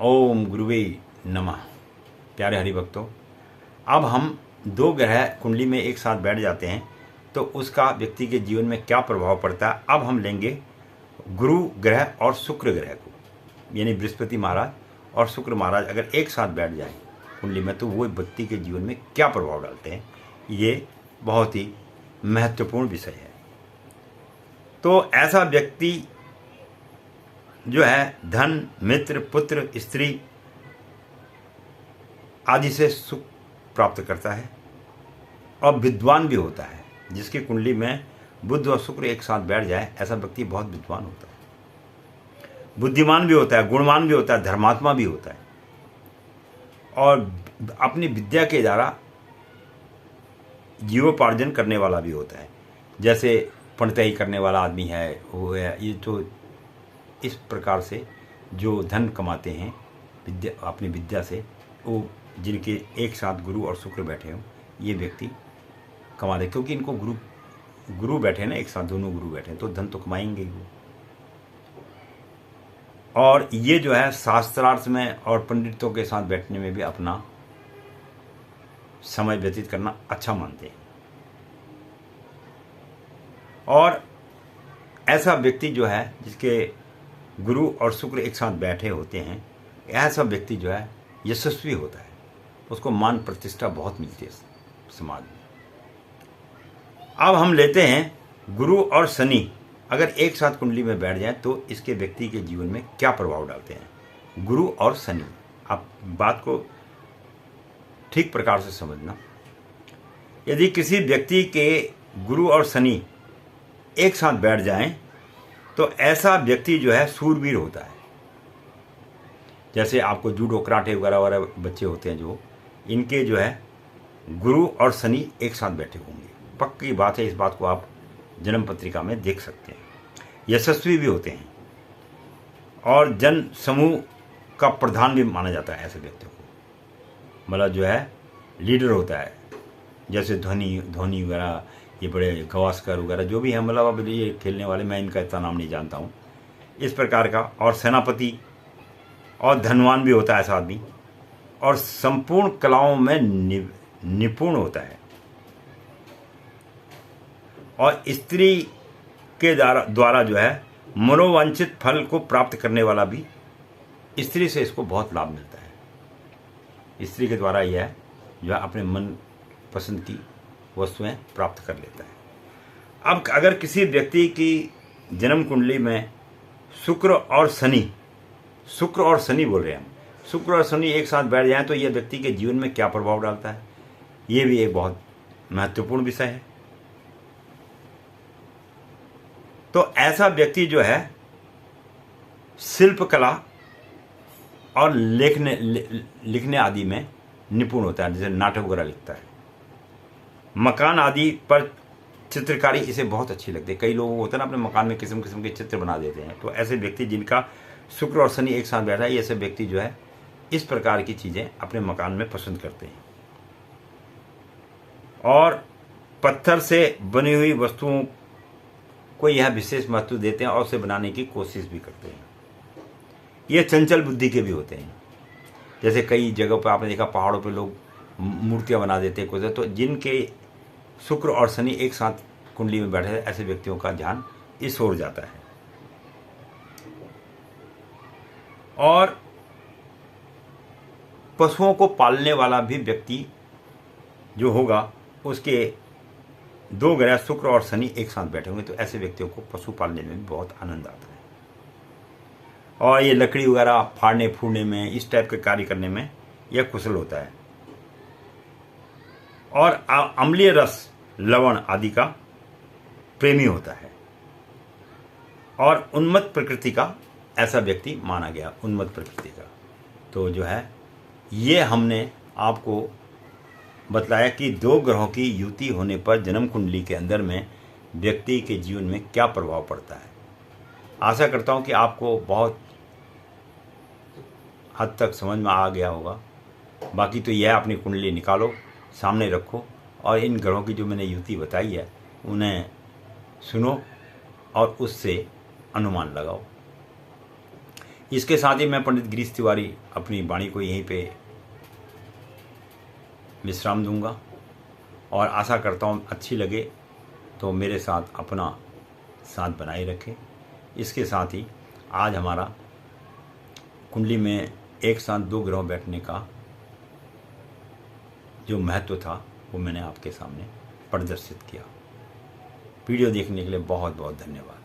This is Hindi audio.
ओम गुरुवे नमः। प्यारे हरिभक्तों, अब हम दो ग्रह कुंडली में एक साथ बैठ जाते हैं तो उसका व्यक्ति के जीवन में क्या प्रभाव पड़ता है। अब हम लेंगे गुरु ग्रह और शुक्र ग्रह को, यानी बृहस्पति महाराज और शुक्र महाराज अगर एक साथ बैठ जाए कुंडली में तो वो व्यक्ति के जीवन में क्या प्रभाव डालते हैं। ये बहुत ही महत्वपूर्ण विषय है। तो ऐसा व्यक्ति जो है धन, मित्र, पुत्र, स्त्री आदि से सुख प्राप्त करता है और विद्वान भी होता है। जिसकी कुंडली में बुध और शुक्र एक साथ बैठ जाए ऐसा व्यक्ति बहुत विद्वान होता है, बुद्धिमान भी होता है, गुणवान भी होता है, धर्मात्मा भी होता है और अपनी विद्या के द्वारा जीवोपार्जन करने वाला भी होता है। जैसे पढ़ताई करने वाला आदमी है वो है, ये तो इस प्रकार से जो धन कमाते हैं विद्या, अपनी विद्या से, वो जिनके एक साथ गुरु और शुक्र बैठे हों ये व्यक्ति कमा दे, क्योंकि इनको गुरु बैठे ना, एक साथ दोनों गुरु बैठे तो धन तो कमाएंगे ही वो। और ये जो है शास्त्रार्थ में और पंडितों के साथ बैठने में भी अपना समय व्यतीत करना अच्छा मानते हैं। और ऐसा व्यक्ति जो है जिसके गुरु और शुक्र एक साथ बैठे होते हैं, ऐसा व्यक्ति जो है यशस्वी होता है, उसको मान प्रतिष्ठा बहुत मिलती है समाज में। अब हम लेते हैं गुरु और शनि अगर एक साथ कुंडली में बैठ जाए तो इसके व्यक्ति के जीवन में क्या प्रभाव डालते हैं। गुरु और शनि, आप बात को ठीक प्रकार से समझना। यदि किसी व्यक्ति के गुरु और शनि एक साथ बैठ जाएं तो ऐसा व्यक्ति जो है सूरवीर होता है। जैसे आपको जूडो, कराटे वगैरह वगैरह बच्चे होते हैं जो, इनके जो है गुरु और शनि एक साथ बैठे होंगे, पक्की बात है। इस बात को आप जन्म पत्रिका में देख सकते हैं। यशस्वी भी होते हैं और जन समूह का प्रधान भी माना जाता है ऐसे व्यक्ति को, मतलब जो है लीडर होता है। जैसे धोनी वगैरह, ये बड़े गावस्कर वगैरह जो भी हैं, मतलब अब ये खेलने वाले, मैं इनका इतना नाम नहीं जानता हूँ, इस प्रकार का। और सेनापति और धनवान भी होता है ऐसा आदमी, और संपूर्ण कलाओं में निपुण होता है। और स्त्री के द्वारा जो है मनोवांछित फल को प्राप्त करने वाला भी, स्त्री से इसको बहुत लाभ मिलता है। स्त्री के द्वारा यह जो है अपने मन पसंद की वस्तुएं प्राप्त कर लेता है। अब अगर किसी व्यक्ति की जन्म कुंडली में शुक्र और शनि बोल रहे हैं हम, शुक्र और शनि एक साथ बैठ जाएं तो यह व्यक्ति के जीवन में क्या प्रभाव डालता है, ये भी एक बहुत महत्वपूर्ण विषय है। तो ऐसा व्यक्ति जो है शिल्प कला और लिखने आदि में निपुण होता है, जैसे नाटक वगैरह लिखता है। मकान आदि पर चित्रकारी इसे बहुत अच्छी लगती है। कई लोगों को होता है ना, अपने मकान में किस्म किस्म के चित्र बना देते हैं। तो ऐसे व्यक्ति जिनका शुक्र और शनि एक साथ बैठा है, ऐसे व्यक्ति जो है इस प्रकार की चीज़ें अपने मकान में पसंद करते हैं। और पत्थर से बनी हुई वस्तुओं को यह विशेष महत्व देते हैं और उसे बनाने की कोशिश भी करते हैं। ये चंचल बुद्धि के भी होते हैं। जैसे कई जगहों पर आपने देखा पहाड़ों पर लोग मूर्तियां बना देते हैं कुछ, तो जिनके शुक्र और शनि एक साथ कुंडली में बैठे हैं ऐसे व्यक्तियों का ध्यान इस ओर जाता है। और पशुओं को पालने वाला भी व्यक्ति जो होगा, उसके दो ग्रह शुक्र और शनि एक साथ बैठे होंगे तो ऐसे व्यक्तियों को पशु पालने में भी बहुत आनंद आता है। और ये लकड़ी वगैरह फाड़ने फूड़ने में, इस टाइप के कार्य करने में यह कुशल होता है। और अम्लीय रस, लवण आदि का प्रेमी होता है। और उन्मत्त प्रकृति का ऐसा व्यक्ति माना गया, उन्मत्त प्रकृति का। तो जो है ये हमने आपको बतलाया कि दो ग्रहों की युति होने पर जन्म कुंडली के अंदर में व्यक्ति के जीवन में क्या प्रभाव पड़ता है। आशा करता हूँ कि आपको बहुत हद तक समझ में आ गया होगा। बाकी तो यह अपनी कुंडली निकालो, सामने रखो और इन ग्रहों की जो मैंने युति बताई है उन्हें सुनो और उससे अनुमान लगाओ। इसके साथ ही मैं पंडित गिरीश तिवारी अपनी वाणी को यहीं पे विश्राम दूंगा और आशा करता हूँ अच्छी लगे तो मेरे साथ अपना साथ बनाए रखें। इसके साथ ही आज हमारा कुंडली में एक साथ 2 ग्रह बैठने का जो महत्व था वो मैंने आपके सामने प्रदर्शित किया। वीडियो देखने के लिए बहुत बहुत धन्यवाद।